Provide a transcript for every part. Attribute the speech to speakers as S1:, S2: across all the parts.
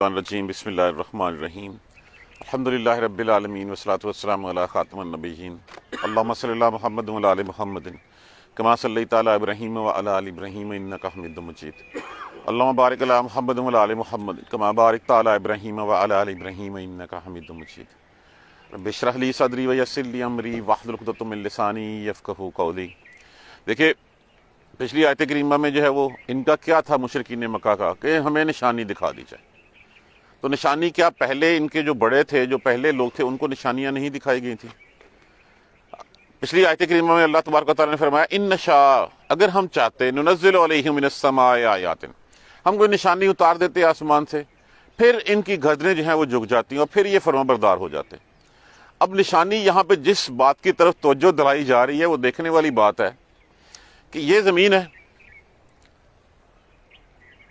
S1: الرجیم بسم اللہ الرحمن الرحیم الحمدللہ رب العالمین والصلاة والسلام علی خاتم النبیین اللہم صلی اللہ محمد وعلی آل محمد کما صلیت علی ابراہیم وعلی آل ابراہیم انک حمید مجید اللہم بارک علی محمد وعلی آل محمد کما بارکت علی ابراہیم وعلی آل ابراہیم انک حمید مجید رب اشرح لی صدری ویسر لی امری واحلل عقدۃ من لسانی یفقہوا قولی۔ دیکھیں پچھلی آیت کریمہ میں جو ہے وہ ان کا کیا تھا مشرکین مکہ کا کہ ہمیں نشانی دکھا دی جائے، تو نشانی کیا پہلے ان کے جو بڑے تھے، جو پہلے لوگ تھے، ان کو نشانیاں نہیں دکھائی گئی تھیں؟ پچھلی آیت کریمہ میں اللہ تبارک و تعالیٰ نے فرمایا ان نشاء، اگر ہم چاہتے ننزل علیہم من السماء آیات، ہم کوئی نشانی اتار دیتے آسمان سے، پھر ان کی گردنیں جو ہیں وہ جھک جاتی ہیں اور پھر یہ فرما بردار ہو جاتے۔ اب نشانی یہاں پہ جس بات کی طرف توجہ دلائی جا رہی ہے وہ دیکھنے والی بات ہے کہ یہ زمین ہے،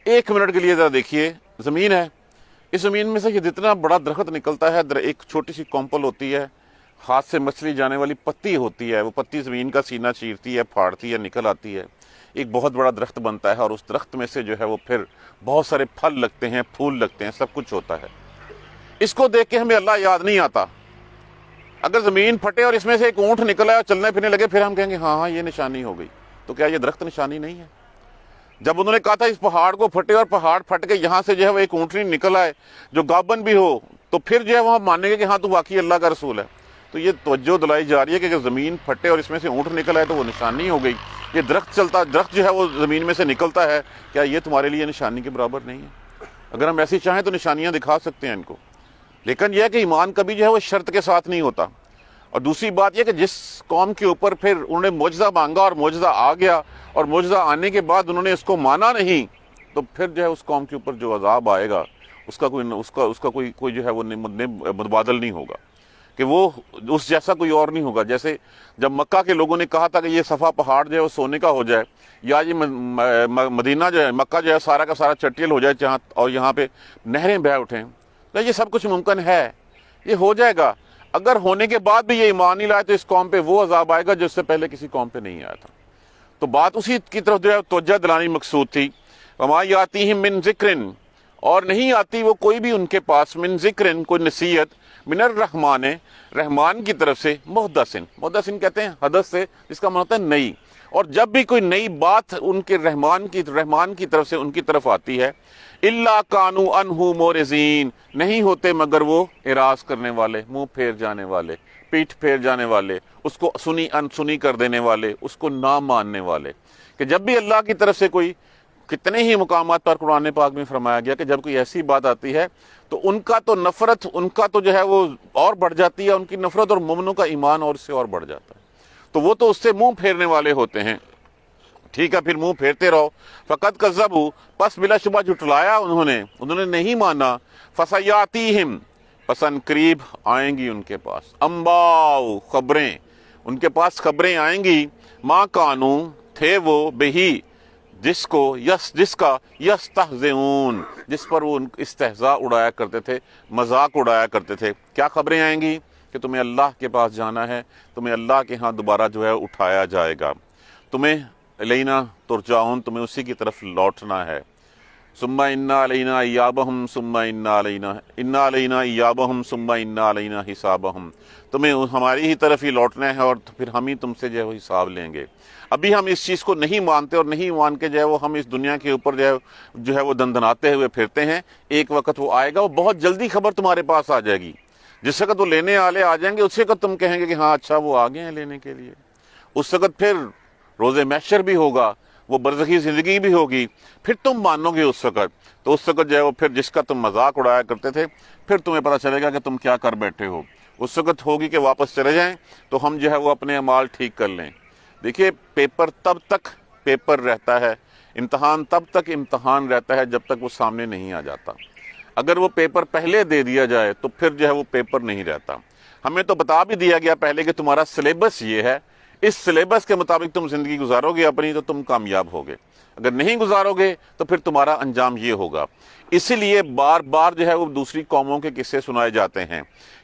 S1: ایک منٹ کے لیے ذرا دیکھیے، زمین ہے، اس زمین میں سے یہ جتنا بڑا درخت نکلتا ہے، ایک چھوٹی سی کومپل ہوتی ہے، ہاتھ سے مچھلی جانے والی پتی ہوتی ہے، وہ پتی زمین کا سینہ چیرتی ہے، پھاڑتی ہے، نکل آتی ہے، ایک بہت بڑا درخت بنتا ہے، اور اس درخت میں سے جو ہے وہ پھر بہت سارے پھل لگتے ہیں، پھول لگتے ہیں، سب کچھ ہوتا ہے۔ اس کو دیکھ کے ہمیں اللہ یاد نہیں آتا۔ اگر زمین پھٹے اور اس میں سے ایک اونٹ نکلا ہے اور چلنے پھرنے لگے، پھر ہم کہیں گے ہاں یہ نشانی ہو گئی۔ تو کیا یہ درخت نشانی نہیں ہے؟ جب انہوں نے کہا تھا اس پہاڑ کو پھٹے اور پہاڑ پھٹ کے یہاں سے جو ہے وہ ایک اونٹنی نکل آئے جو گابن بھی ہو، تو پھر جو ہے وہ ہم مانیں گے کہ ہاں تو واقعی اللہ کا رسول ہے۔ تو یہ توجہ دلائی جا رہی ہے کہ اگر زمین پھٹے اور اس میں سے اونٹ نکل آئے تو وہ نشانی ہو گئی۔ یہ درخت درخت جو ہے وہ زمین میں سے نکلتا ہے، کیا یہ تمہارے لیے نشانی کے برابر نہیں ہے؟ اگر ہم ایسی چاہیں تو نشانیاں دکھا سکتے ہیں ان کو، لیکن یہ ہے کہ ایمان کبھی جو ہے وہ شرط کے ساتھ نہیں ہوتا۔ اور دوسری بات یہ کہ جس قوم کے اوپر پھر انہوں نے معجزہ مانگا اور معجزہ آ گیا، اور معجزہ آنے کے بعد انہوں نے اس کو مانا نہیں، تو پھر جو ہے اس قوم کے اوپر جو عذاب آئے گا اس کا کوئی جو ہے وہ متبادل نہیں ہوگا، کہ وہ اس جیسا کوئی اور نہیں ہوگا۔ جیسے جب مکہ کے لوگوں نے کہا تھا کہ یہ صفا پہاڑ جو ہے وہ سونے کا ہو جائے، یا یہ مدینہ جو ہے، مکہ جو ہے سارا کا سارا چٹیل ہو جائے اور یہاں پہ نہریں بہہ اٹھیں، تو یہ سب کچھ ممکن ہے، یہ ہو جائے گا۔ اگر ہونے کے بعد بھی یہ ایمان نہیں لائے تو اس قوم پہ وہ عذاب آئے گا جو اس سے پہلے کسی قوم پہ نہیں آیا تھا۔ تو بات اسی کی طرف جو ہے توجہ دلانی مقصود تھی۔ وما یاتیہم من ذکر، اور نہیں آتی وہ کوئی بھی ان کے پاس، من ذکر کوئی نصیحت، من الرحمن رحمان کی طرف سے، محدثن کہتے ہیں حدث سے، جس کا معنی ہوتا ہے نئی۔ اور جب بھی کوئی نئی بات ان کے رحمان کی طرف سے ان کی طرف آتی ہے، الا کانوا عنہ معرضین، نہیں ہوتے مگر وہ اعراض کرنے والے، منہ پھیر جانے والے، پیٹھ پھیر جانے والے، اس کو سنی انسنی کر دینے والے، اس کو نہ ماننے والے۔ کہ جب بھی اللہ کی طرف سے کوئی، کتنے ہی مقامات پر قرآن پاک میں فرمایا گیا کہ جب کوئی ایسی بات آتی ہے تو ان کا تو نفرت، ان کا تو جو ہے وہ اور بڑھ جاتی ہے، ان کی نفرت، اور مومنوں کا ایمان اور سے اور بڑھ جاتا ہے۔ تو وہ تو اس سے منہ پھیرنے والے ہوتے ہیں۔ ٹھیک ہے، پھر منہ پھیرتے رہو۔ فقط کذبوا، پس بلا شبہ جھٹلایا انہوں نے نہیں مانا۔ فسیاتیہم، پس ان قریب آئیں گی ان کے پاس، انباء، خبریں، ان کے پاس خبریں آئیں گی، ما کانو، تھے وہ، بہی، جس کا یستہزئون، جس پر وہ استہزاء اڑایا کرتے تھے، مذاق اڑایا کرتے تھے۔ کیا خبریں آئیں گی؟ کہ تمہیں اللہ کے پاس جانا ہے، تمہیں اللہ کے ہاں دوبارہ جو ہے اٹھایا جائے گا، تمہیں الینا ترجعون، تمہیں اسی کی طرف لوٹنا ہے۔ ثم انا علینا ایابہم ثم انا علینا ایابہم ثم انا علینا حسابہم، تمہیں ہماری ہی طرف ہی لوٹنا ہے اور پھر ہم ہی تم سے جو ہے وہ حساب لیں گے۔ ابھی ہم اس چیز کو نہیں مانتے، اور نہیں مان کے جو ہے وہ ہم اس دنیا کے اوپر جو ہے وہ دندناتے ہوئے پھرتے ہیں۔ ایک وقت وہ آئے گا، وہ بہت جلدی خبر تمہارے پاس آ جائے گی۔ جس وقت وہ لینے والے آ جائیں گے، اس وقت تم کہیں گے کہ ہاں اچھا وہ آ گئے ہیں لینے کے لیے۔ اس وقت پھر روز محشر بھی ہوگا، وہ برزخی زندگی بھی ہوگی، پھر تم مانو گے اس وقت۔ تو اس وقت جو ہے وہ پھر جس کا تم مذاق اڑایا کرتے تھے، پھر تمہیں پتہ چلے گا کہ تم کیا کر بیٹھے ہو۔ اس وقت ہوگی کہ واپس چلے جائیں تو ہم جو ہے وہ اپنے اعمال ٹھیک کر لیں۔ دیکھیے پیپر تب تک پیپر رہتا ہے، امتحان تب تک امتحان رہتا ہے جب تک وہ سامنے نہیں آ جاتا۔ اگر وہ پیپر پہلے دے دیا جائے تو پھر جو ہے وہ پیپر نہیں رہتا۔ ہمیں تو بتا بھی دیا گیا پہلے کہ تمہارا سلیبس یہ ہے، اس سلیبس کے مطابق تم زندگی گزارو گے اپنی تو تم کامیاب ہوگے، اگر نہیں گزارو گے تو پھر تمہارا انجام یہ ہوگا۔ اسی لیے بار بار جو ہے وہ دوسری قوموں کے قصے سنائے جاتے ہیں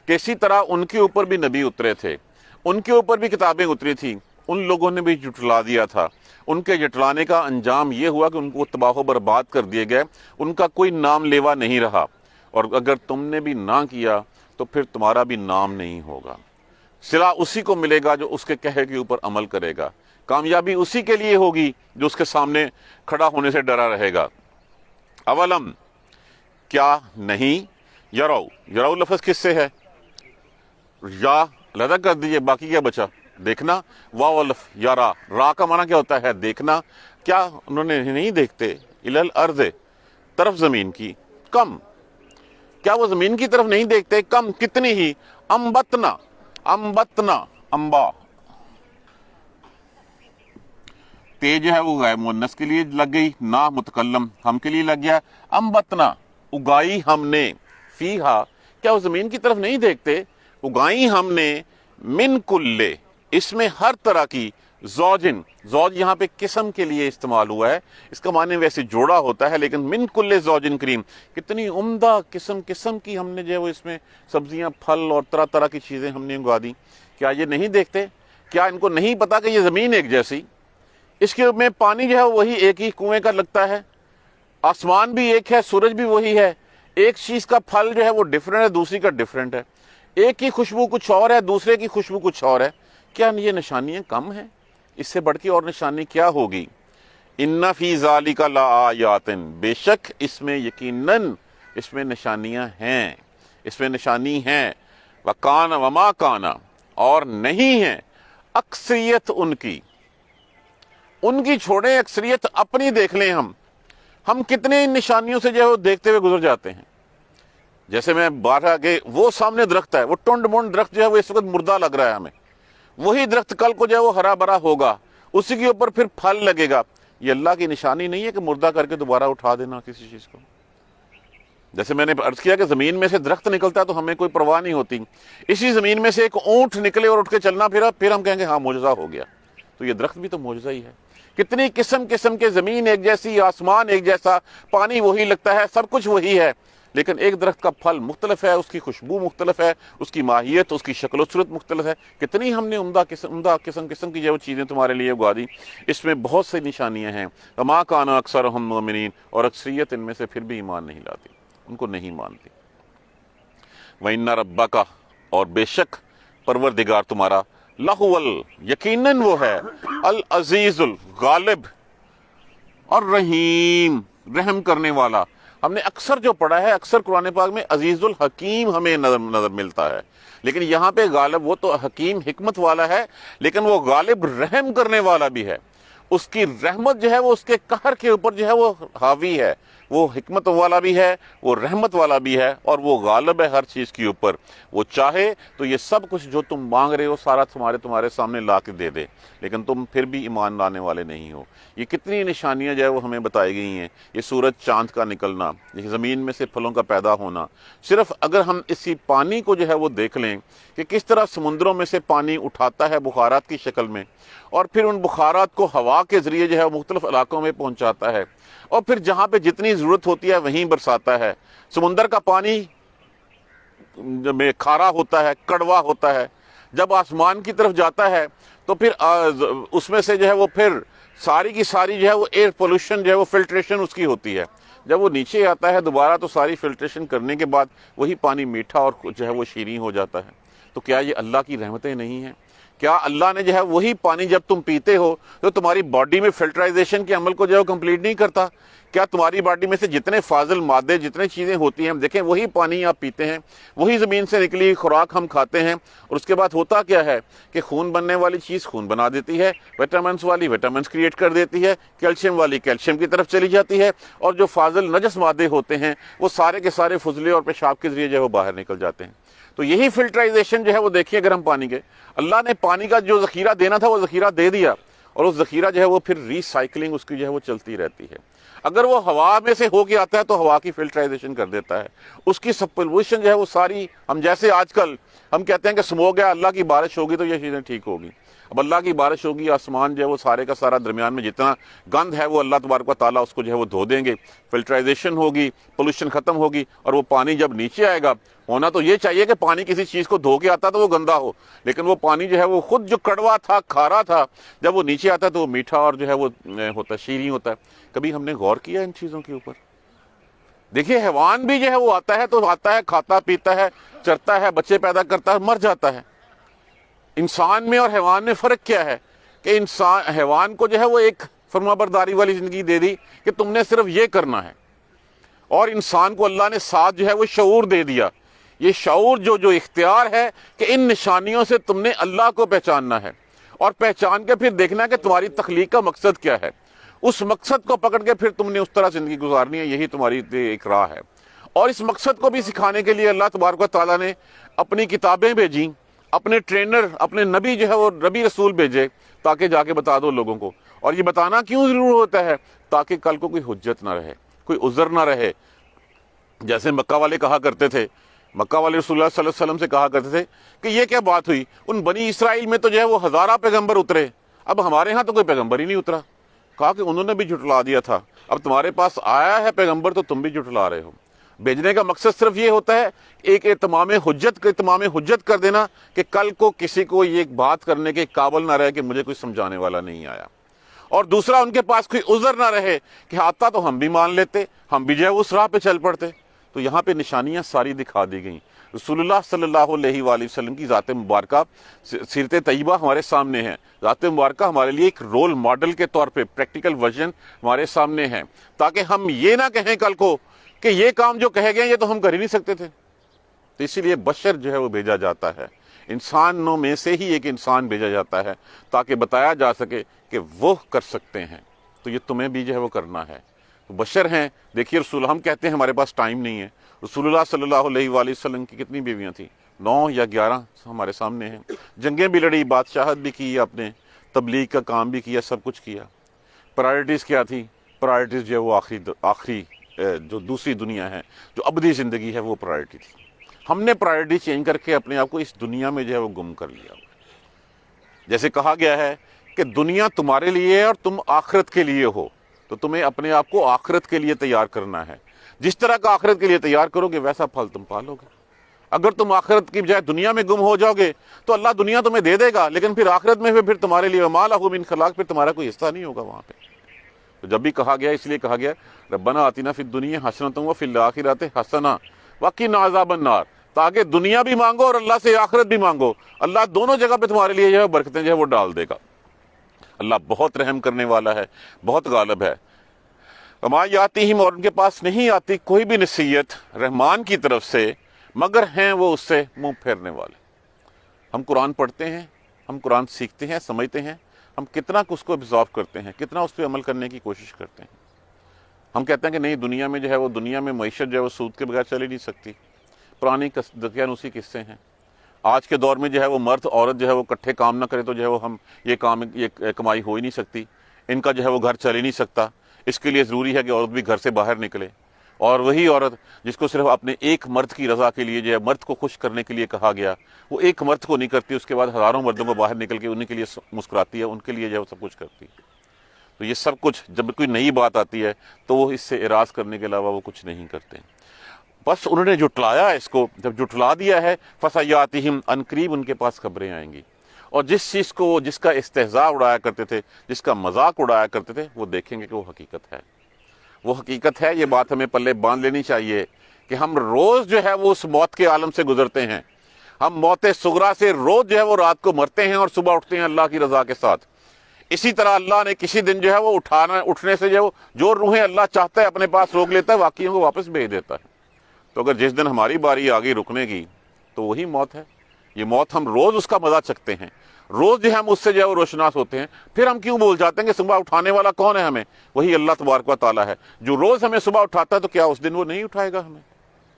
S1: کہ اسی طرح ان کے اوپر بھی نبی اترے تھے، ان کے اوپر بھی کتابیں اتری تھیں، ان لوگوں نے بھی جھٹلا دیا تھا۔ ان کے جھٹلانے کا انجام یہ ہوا کہ ان کو تباہ و برباد کر دیے گئے، ان کا کوئی نام لیوا نہیں رہا۔ اور اگر تم نے بھی نہ کیا تو پھر تمہارا بھی نام نہیں ہوگا۔ صلہ اسی کو ملے گا جو اس کے کہے کے اوپر عمل کرے گا، کامیابی اسی کے لیے ہوگی جو اس کے سامنے کھڑا ہونے سے ڈرا رہے گا۔ اولم، کیا نہیں، یرو لفظ کس سے ہے؟ یا علیحدہ کر دیجئے، باقی کیا بچا؟ دیکھنا۔ واو الف یارا، را کا معنی کیا ہوتا ہے؟ دیکھنا۔ کیا انہوں نے نہیں دیکھتے؟ الل ارض، طرف زمین کی، کم، کیا وہ زمین کی طرف نہیں دیکھتے؟ کم، کتنی ہی، امبتنا، امبا، تے جو ہے وہ غائب مؤنث کے لیے لگ گئی، نہ متکلم ہم کے لیے لگ گیا۔ امبتنا، اگائی ہم نے، فیہا، کیا وہ زمین کی طرف نہیں دیکھتے؟ اگائی ہم نے، من کلے، اس میں ہر طرح کی، زوجن، زوج یہاں پہ قسم کے لیے استعمال ہوا ہے، اس کا معنی ویسے جوڑا ہوتا ہے، لیکن من کلے زوجن کریم، کتنی عمدہ قسم کی ہم نے جو ہے وہ اس میں سبزیاں، پھل اور طرح طرح کی چیزیں ہم نے اگا دی۔ کیا یہ نہیں دیکھتے؟ کیا ان کو نہیں پتا کہ یہ زمین ایک جیسی، اس کے میں پانی جو ہے وہی ایک ہی کنویں کا لگتا ہے، آسمان بھی ایک ہے، سورج بھی وہی ہے، ایک چیز کا پھل جو ہے وہ ڈیفرنٹ ہے، دوسری کا ڈیفرنٹ ہے، ایک کی خوشبو کچھ اور ہے، دوسرے کی خوشبو کچھ اور ہے۔ کیا یہ نشانیاں کم ہیں؟ اس سے بڑھ کے اور نشانی کیا ہوگی؟ ان فی ذالک لآیات، بے شک اس میں یقیناً اس میں نشانیاں ہیں، اس میں نشانی ہیں۔ وکان وما کانا، اور نہیں ہے اکثریت ان کی چھوڑیں، اکثریت اپنی دیکھ لیں۔ ہم کتنے نشانیوں سے جو ہے وہ دیکھتے ہوئے گزر جاتے ہیں۔ جیسے میں بات ہے کہ وہ سامنے درخت ہے، وہ ٹونڈ مونڈ درخت جو ہے وہ اس وقت مردہ لگ رہا ہے ہمیں، وہی درخت کل کو جو ہے وہ ہرا بھرا ہوگا، اسی کے اوپر پھر پھل لگے گا۔ یہ اللہ کی نشانی نہیں ہے کہ مردہ کر کے دوبارہ اٹھا دینا کسی چیز کو؟ جیسے میں نے عرض کیا کہ زمین میں سے درخت نکلتا ہے تو ہمیں کوئی پرواہ نہیں ہوتی، اسی زمین میں سے ایک اونٹ نکلے اور اٹھ کے چلنا پھر ہم کہیں گے ہاں معجزہ ہو گیا۔ تو یہ درخت بھی تو معجزہ ہی ہے۔ کتنی قسم کے، زمین ایک جیسی، آسمان ایک جیسا، پانی وہی لگتا ہے، سب کچھ وہی ہے، لیکن ایک درخت کا پھل مختلف ہے، اس کی خوشبو مختلف ہے، اس کی ماہیت، اس کی شکل و صورت مختلف ہے۔ کتنی ہم نے عمدہ قسم کی جو چیزیں تمہارے لیے اگا دی، اس میں بہت سی نشانیاں ہیں۔ وما کان اکثرهم مؤمنین، اور اکثریت ان میں سے پھر بھی ایمان نہیں لاتی، ان کو نہیں مانتی۔ وَإِنَّ رَبَّكَ، اور بے شک پروردگار تمہارا، لَهُوَ، یقیناً وہ ہے، العزیز، الغالب، اور رحیم، رحم کرنے والا۔ ہم نے اکثر جو پڑھا ہے، اکثر قرآن پاک میں عزیز الحکیم ہمیں نظر ملتا ہے، لیکن یہاں پہ غالب، وہ تو حکیم حکمت والا ہے، لیکن وہ غالب رحم کرنے والا بھی ہے۔ اس کی رحمت جو ہے وہ اس کے قہر کے اوپر جو ہے وہ حاوی ہے، وہ حکمت والا بھی ہے، وہ رحمت والا بھی ہے، اور وہ غالب ہے ہر چیز کے اوپر۔ وہ چاہے تو یہ سب کچھ جو تم مانگ رہے ہو سارا تمہارے سامنے لا کے دے دے، لیکن تم پھر بھی ایمان لانے والے نہیں ہو۔ یہ کتنی نشانیاں جو ہے وہ ہمیں بتائی گئی ہیں، یہ سورج چاند کا نکلنا، یہ زمین میں سے پھلوں کا پیدا ہونا۔ صرف اگر ہم اسی پانی کو جو ہے وہ دیکھ لیں کہ کس طرح سمندروں میں سے پانی اٹھاتا ہے بخارات کی شکل میں، اور پھر ان بخارات کو ہوا کے ذریعے جو ہے مختلف علاقوں میں پہنچاتا ہے، اور پھر جہاں پہ جتنی ضرورت ہوتی ہے وہیں برساتا ہے۔ سمندر کا پانی میں کھارا ہوتا ہے، کڑوا ہوتا ہے، جب آسمان کی طرف جاتا ہے تو پھر اس میں سے جو ہے وہ پھر ساری کی ساری جو ہے وہ ایئر پولوشن جو ہے وہ فلٹریشن اس کی ہوتی ہے۔ جب وہ نیچے آتا ہے دوبارہ تو ساری فلٹریشن کرنے کے بعد وہی پانی میٹھا اور جو ہے وہ شیریں ہو جاتا ہے۔ تو کیا یہ اللہ کی رحمتیں نہیں ہیں؟ کیا اللہ نے جو ہے وہی پانی جب تم پیتے ہو تو تمہاری باڈی میں فلٹرائزیشن کے عمل کو جو ہے کمپلیٹ نہیں کرتا؟ کیا تمہاری باڈی میں سے جتنے فاضل مادے، جتنے چیزیں ہوتی ہیں، ہم دیکھیں وہی پانی آپ پیتے ہیں، وہی زمین سے نکلی خوراک ہم کھاتے ہیں، اور اس کے بعد ہوتا کیا ہے کہ خون بننے والی چیز خون بنا دیتی ہے، وٹامنس والی وٹامنس کریٹ کر دیتی ہے، کیلشیم والی کیلشیم کی طرف چلی جاتی ہے، اور جو فاضل نجس مادے ہوتے ہیں وہ سارے کے سارے فضلے اور پیشاب کے ذریعے جو ہے وہ باہر نکل جاتے ہیں۔ تو یہی فلٹرائزیشن جو ہے وہ دیکھیے، اگر ہم پانی کے، اللہ نے پانی کا جو ذخیرہ دینا تھا وہ ذخیرہ دے دیا، اور اس ذخیرہ جو ہے وہ پھر ری سائیکلنگ اس کی جو ہے وہ چلتی رہتی ہے۔ اگر وہ ہوا میں سے ہو کے آتا ہے تو ہوا کی فلٹرائزیشن کر دیتا ہے، اس کی سب پولوشن جو ہے وہ ساری، ہم جیسے آج کل ہم کہتے ہیں کہ سموگ ہے، اللہ کی بارش ہوگی تو یہ چیزیں ٹھیک ہوگی۔ اب اللہ کی بارش ہوگی، آسمان جو ہے وہ سارے کا سارا درمیان میں جتنا گند ہے وہ اللہ تبارک و تعالیٰ اس کو جو ہے وہ دھو دیں گے، فلٹرائزیشن ہوگی، پولوشن ختم ہوگی، اور وہ پانی جب نیچے آئے گا، ہونا تو یہ چاہیے کہ پانی کسی چیز کو دھو کے آتا تو وہ گندا ہو، لیکن وہ پانی جو ہے وہ خود جو کڑوا تھا، کھارا تھا، جب وہ نیچے آتا ہے تو وہ میٹھا اور جو ہے وہ ہوتا ہے، شیریں ہوتا ہے۔ کبھی ہم نے غور کیا ان چیزوں کے اوپر؟ دیکھیے حیوان بھی جو ہے وہ آتا ہے تو آتا ہے، کھاتا پیتا ہے، چرتا ہے، بچے پیدا کرتا ہے، مر جاتا ہے۔ انسان میں اور حیوان میں فرق کیا ہے کہ حیوان کو جو ہے وہ ایک فرما برداری والی زندگی دے دی کہ تم نے صرف یہ کرنا ہے، اور انسان کو اللہ نے ساتھ جو ہے وہ شعور دے دیا۔ یہ شعور جو اختیار ہے کہ ان نشانیوں سے تم نے اللہ کو پہچاننا ہے، اور پہچان کے پھر دیکھنا ہے کہ تمہاری تخلیق کا مقصد کیا ہے۔ اس مقصد کو پکڑ کے پھر تم نے اس طرح زندگی گزارنی ہے، یہی تمہاری ایک راہ ہے۔ اور اس مقصد کو بھی سکھانے کے لیے اللہ تبارک و تعالیٰ نے اپنی کتابیں بھیجیں، اپنے ٹرینر، اپنے نبی جو ہے وہ نبی رسول بھیجے، تاکہ جا کے بتا دو لوگوں کو۔ اور یہ بتانا کیوں ضرور ہوتا ہے؟ تاکہ کل کو کوئی حجت نہ رہے، کوئی عذر نہ رہے۔ جیسے مکہ والے کہا کرتے تھے، مکہ والے رسول اللہ صلی اللہ علیہ وسلم سے کہا کرتے تھے کہ یہ کیا بات ہوئی، ان بنی اسرائیل میں تو جو ہے وہ ہزارہ پیغمبر اترے، اب ہمارے ہاں تو کوئی پیغمبر ہی نہیں اترا۔ کہا کہ انہوں نے بھی جھٹلا دیا تھا، اب تمہارے پاس آیا ہے پیغمبر تو تم بھی جھٹلا رہے ہو۔ بھیجنے کا مقصد صرف یہ ہوتا ہے ایک اتمام حجت کر دینا، کہ کل کو کسی کو یہ بات کرنے کے قابل نہ رہے کہ مجھے کوئی سمجھانے والا نہیں آیا، اور دوسرا ان کے پاس کوئی عذر نہ رہے کہ آتا تو ہم بھی مان لیتے، ہم بھی جو ہے اس راہ پہ چل پڑتے۔ تو یہاں پہ نشانیاں ساری دکھا دی گئیں۔ رسول اللہ صلی اللہ علیہ وآلہ وسلم کی ذات مبارکہ، سیرت طیبہ ہمارے سامنے ہے۔ ذات مبارکہ ہمارے لیے ایک رول ماڈل کے طور پہ پریکٹیکل ورژن ہمارے سامنے ہے، تاکہ ہم یہ نہ کہیں کل کو کہ یہ کام جو کہے گئے یہ تو ہم کر ہی نہیں سکتے تھے۔ تو اسی لیے بشر جو ہے وہ بھیجا جاتا ہے، انسانوں میں سے ہی ایک انسان بھیجا جاتا ہے، تاکہ بتایا جا سکے کہ وہ کر سکتے ہیں، تو یہ تمہیں بھی جو ہے وہ کرنا ہے۔ تو بشر ہیں۔ دیکھیے رسول، ہم کہتے ہیں ہمارے پاس ٹائم نہیں ہے، رسول اللہ صلی اللہ علیہ وآلہ وسلم کی کتنی بیویاں تھیں؟ 9 یا 11 ہمارے سامنے ہیں۔ جنگیں بھی لڑی، بادشاہت بھی کی آپ نے، تبلیغ کا کام بھی کیا، سب کچھ کیا۔ پرائرٹیز کیا تھی؟ پرائرٹیز جو ہے وہ آخری جو دوسری دنیا ہے، جو ابدی زندگی ہے، وہ پرائرٹی تھی۔ ہم نے پرائرٹی چینج کر کے اپنے آپ کو اس دنیا میں جو ہے وہ گم کر لیا۔ جیسے کہا گیا ہے کہ دنیا تمہارے لیے ہے اور تم آخرت کے لیے ہو، تو تمہیں اپنے آپ کو آخرت کے لیے تیار کرنا ہے۔ جس طرح کا آخرت کے لیے تیار کرو گے ویسا پھل تم پالو گے۔ اگر تم آخرت کی بجائے دنیا میں گم ہو جاؤ گے تو اللہ دنیا تمہیں دے دے گا، لیکن پھر آخرت میں پھر تمہارے لیے وما لہ من خلاق، پھر تمہارا کوئی حصہ نہیں ہوگا وہاں پہ۔ تو جب بھی کہا گیا، اس لیے کہا گیا ربنا آتنا فی الدنیا حسنۃ وفی الآخرۃ حسنہ وقنا عذاب النار، تاکہ دنیا بھی مانگو اور اللہ سے آخرت بھی مانگو، اللہ دونوں جگہ پہ تمہارے لیے جو ہے برکتیں جو ہے وہ ڈال دے گا۔ اللہ بہت رحم کرنے والا ہے، بہت غالب ہے۔ وما یاتیہم، اور ان کے پاس نہیں آتی کوئی بھی نصیحت رحمان کی طرف سے مگر ہیں وہ اس سے منہ پھیرنے والے۔ ہم قرآن پڑھتے ہیں، ہم قرآن سیکھتے ہیں، سمجھتے ہیں، ہم کتنا اس کو ابزارو کرتے ہیں، کتنا اس پہ عمل کرنے کی کوشش کرتے ہیں۔ ہم کہتے ہیں کہ نہیں، دنیا میں جو ہے وہ دنیا میں معیشت جو ہے وہ سود کے بغیر چل ہی نہیں سکتی۔ پرانی دقیانوسی قصے ہیں۔ آج کے دور میں جو ہے وہ مرد عورت جو ہے وہ اکٹھے کام نہ کرے تو جو ہے وہ ہم یہ کمائی ہو ہی نہیں سکتی، ان کا جو ہے وہ گھر چل ہی نہیں سکتا۔ اس کے لیے ضروری ہے کہ عورت بھی گھر سے باہر نکلے، اور وہی عورت جس کو صرف اپنے ایک مرد کی رضا کے لیے جو ہے مرد کو خوش کرنے کے لیے کہا گیا، وہ ایک مرد کو نہیں کرتی، اس کے بعد ہزاروں مردوں کو باہر نکل کے انہیں کے لیے مسکراتی ہے، ان کے لیے جو ہے وہ سب کچھ کرتی ہے۔ تو یہ سب کچھ جب کوئی نئی بات آتی ہے تو وہ اس سے اعراض کرنے کے علاوہ وہ کچھ نہیں کرتے۔ بس انہوں نے جھٹلایا اس کو، جب جھٹلا دیا ہے فَسَيَأْتِهِمْ، عنقریب ان کے پاس خبریں آئیں گی، اور جس چیز کو جس کا استہزاء اڑایا کرتے تھے، جس کا مذاق اڑایا کرتے تھے، وہ دیکھیں گے کہ وہ حقیقت ہے۔ وہ حقیقت ہے، یہ بات ہمیں پلے باندھ لینی چاہیے کہ ہم روز جو ہے وہ اس موت کے عالم سے گزرتے ہیں۔ ہم موت صغریٰ سے روز جو ہے وہ رات کو مرتے ہیں اور صبح اٹھتے ہیں اللہ کی رضا کے ساتھ۔ اسی طرح اللہ نے کسی دن جو ہے وہ اٹھنے سے جو روحیں اللہ چاہتا ہے اپنے پاس روک لیتا ہے، باقیوں کو واپس بھیج دیتا ہے۔ تو اگر جس دن ہماری باری آ گئی رکنے کی تو وہی موت ہے۔ یہ موت ہم روز اس کا مزہ چکتے ہیں، روز جو ہم اس سے جو ہے وہ روشناس ہوتے ہیں۔ پھر ہم کیوں بول جاتے ہیں کہ صبح اٹھانے والا کون ہے ہمیں؟ وہی اللہ تبارک و تعالیٰ ہے، جو روز ہمیں صبح اٹھاتا ہے۔ تو کیا اس دن وہ نہیں اٹھائے گا ہمیں؟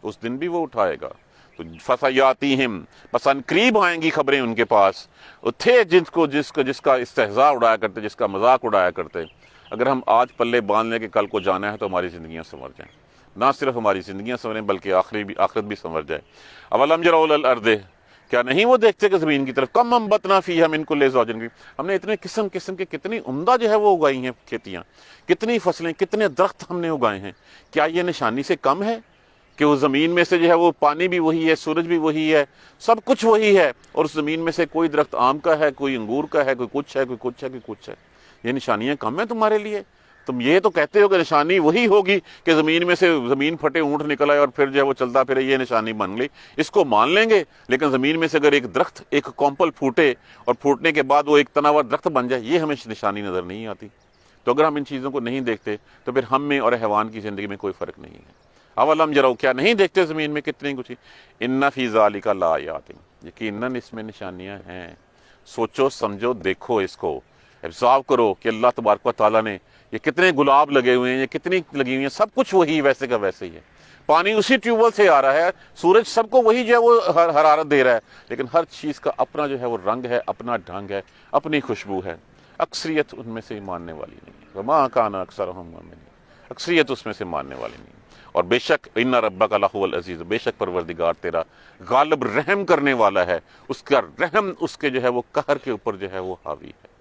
S1: اس دن بھی وہ اٹھائے گا۔ تو فَسَيَأْتِيهِمْ، بس عنقریب آئیں گی خبریں ان کے پاس۔ وہ تھے جس کا استہزاء اڑایا کرتے، جس کا مذاق اڑایا کرتے۔ اگر ہم آج پلے باندھ لیں کہ کل کو جانا ہے تو ہماری زندگیاں سنور جائیں، نہ صرف ہماری زندگیاں سنوریں بلکہ آخرت بھی سنور جائے۔ اولم یروا الی الارض، کیا نہیں وہ دیکھتے کہ زمین کی طرف، کم انبتنا فیہا من کل زوج کریم، ہم نے اتنے قسم کے کتنی عمدہ جو ہے وہ اگائی ہیں کھیتیاں، کتنی فصلیں، کتنے درخت ہم نے اگائے ہیں۔ کیا یہ نشانی سے کم ہے کہ وہ زمین میں سے جو ہے وہ پانی بھی وہی ہے، سورج بھی وہی ہے، سب کچھ وہی ہے، اور اس زمین میں سے کوئی درخت آم کا ہے، کوئی انگور کا ہے، کوئی کچھ ہے، کوئی کچھ ہے، کوئی کچھ ہے۔ یہ نشانیاں کم ہیں تمہارے لیے؟ تم یہ تو کہتے ہو کہ نشانی وہی ہوگی کہ زمین میں سے زمین پھٹے اونٹ نکل آئے اور پھر جو ہے وہ چلتا پھرے، یہ نشانی بن گئی، اس کو مان لیں گے، لیکن زمین میں سے اگر ایک درخت، ایک کمپل پھوٹے اور پھوٹنے کے بعد وہ ایک تناور درخت بن جائے، یہ ہمیں نشانی نظر نہیں آتی۔ تو اگر ہم ان چیزوں کو نہیں دیکھتے تو پھر ہم میں اور حیوان کی زندگی میں کوئی فرق نہیں ہے۔ اولم جراؤ، کیا نہیں دیکھتے زمین میں کتنی کچھ؟ ان فی ذالک لآیات، یقیناً اس میں نشانیاں ہیں، سوچو سمجھو دیکھو، اس کو ابزرو کرو کہ اللہ تبارک و تعالیٰ نے یہ کتنے گلاب لگے ہوئے ہیں، یہ کتنی لگی ہوئی ہیں، سب کچھ وہی ویسے کا ویسے ہی ہے، پانی اسی ٹیوب ویل سے آ رہا ہے، سورج سب کو وہی جو ہے وہ حرارت دے رہا ہے، لیکن ہر چیز کا اپنا جو ہے وہ رنگ ہے، اپنا ڈھنگ ہے، اپنی خوشبو ہے۔ اکثریت ان میں سے ماننے والی نہیں ہے، وما کان اکثرهم مؤمنین، اکثریت اس میں سے ماننے والی نہیں ہے۔ اور بے شک ان ربک لہو العزیز، بے شک پروردگار تیرا غالب رحم کرنے والا ہے، اس کا رحم اس کے جو ہے وہ قہر کے اوپر جو ہے وہ حاوی ہے،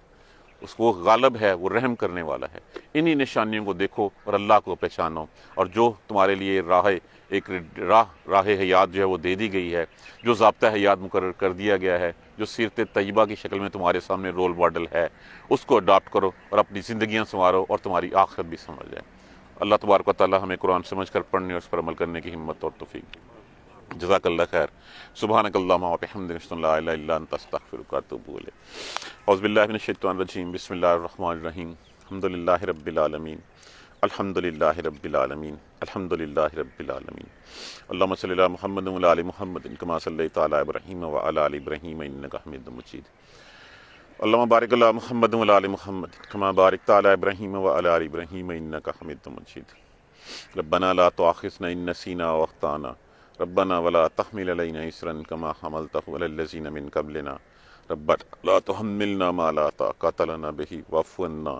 S1: اس کو غالب ہے، وہ رحم کرنے والا ہے۔ انہی نشانیوں کو دیکھو اور اللہ کو پہچانو، اور جو تمہارے لیے راہ حیات جو ہے وہ دے دی گئی ہے، جو ضابطہ حیات مقرر کر دیا گیا ہے، جو سیرت طیبہ کی شکل میں تمہارے سامنے رول ماڈل ہے، اس کو اڈاپٹ کرو اور اپنی زندگیاں سنوارو اور تمہاری آخرت بھی سنور جائے۔ اللہ تبارک و تعالی ہمیں قرآن سمجھ کر پڑھنے اور اس پر عمل کرنے کی ہمت اور توفیق۔ جزاک اللہ خیر۔ سبحانک اللہم و بحمدک، اشہد ان لا الہ الا انت، استغفرک و اتوب الیک۔ اعوذ باللہ من الشیطان الرجیم، بسم اللہ الرحمن الرحیم، الحمد للہ رب العالمین، الحمد للہ رب العالمین، الحمد للہ رب العالمین۔ اللہم صلی علی محمد و علی آل محمد کما صلیت علی ابراہیم و علی آل ابراہیم انک حمید مجید۔ اللہم بارک علی محمد و علی آل محمد کما بارکت علی ابراہیم و علی آل ابراہیم انک حمید مجید۔ ربنا لا تؤاخذنا ان نسینا او اخطانا، ربنا ولا تحمل علینا اصرا کما حملتہ علی الذین من قبلنا، ربنا لا تحملنا ما لا طاقۃ لنا به واعف عنا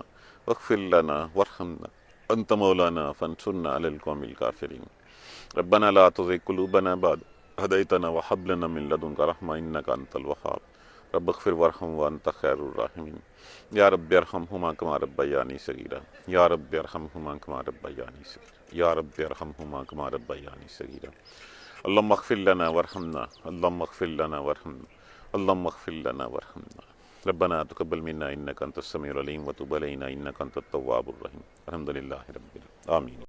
S1: واغفر لنا وارحمنا انت مولانا فانصرنا علی القوم الکافرین۔ ربنا لا تزغ قلوبنا بعد إذ هديتنا وهب لنا من لدنك رحمة إنك أنت الوهاب، رب اغفر وارحم وأنت خير الراحمين، یا رب ارحمهما كما ربياني صغيرا، یا رب ارحمهما كما ربياني صغيرا، یا رب ارحمهما كما ربياني صغيرا۔ اللهم اغفر لنا وارحمنا، اللهم اغفر لنا وارحمنا، اللهم اغفر لنا وارحمنا۔ ربنا تقبل منا إنك أنت السميع العليم وتب علينا إنك أنت التواب الرحيم۔ الحمد لله رب العالمين، آمين۔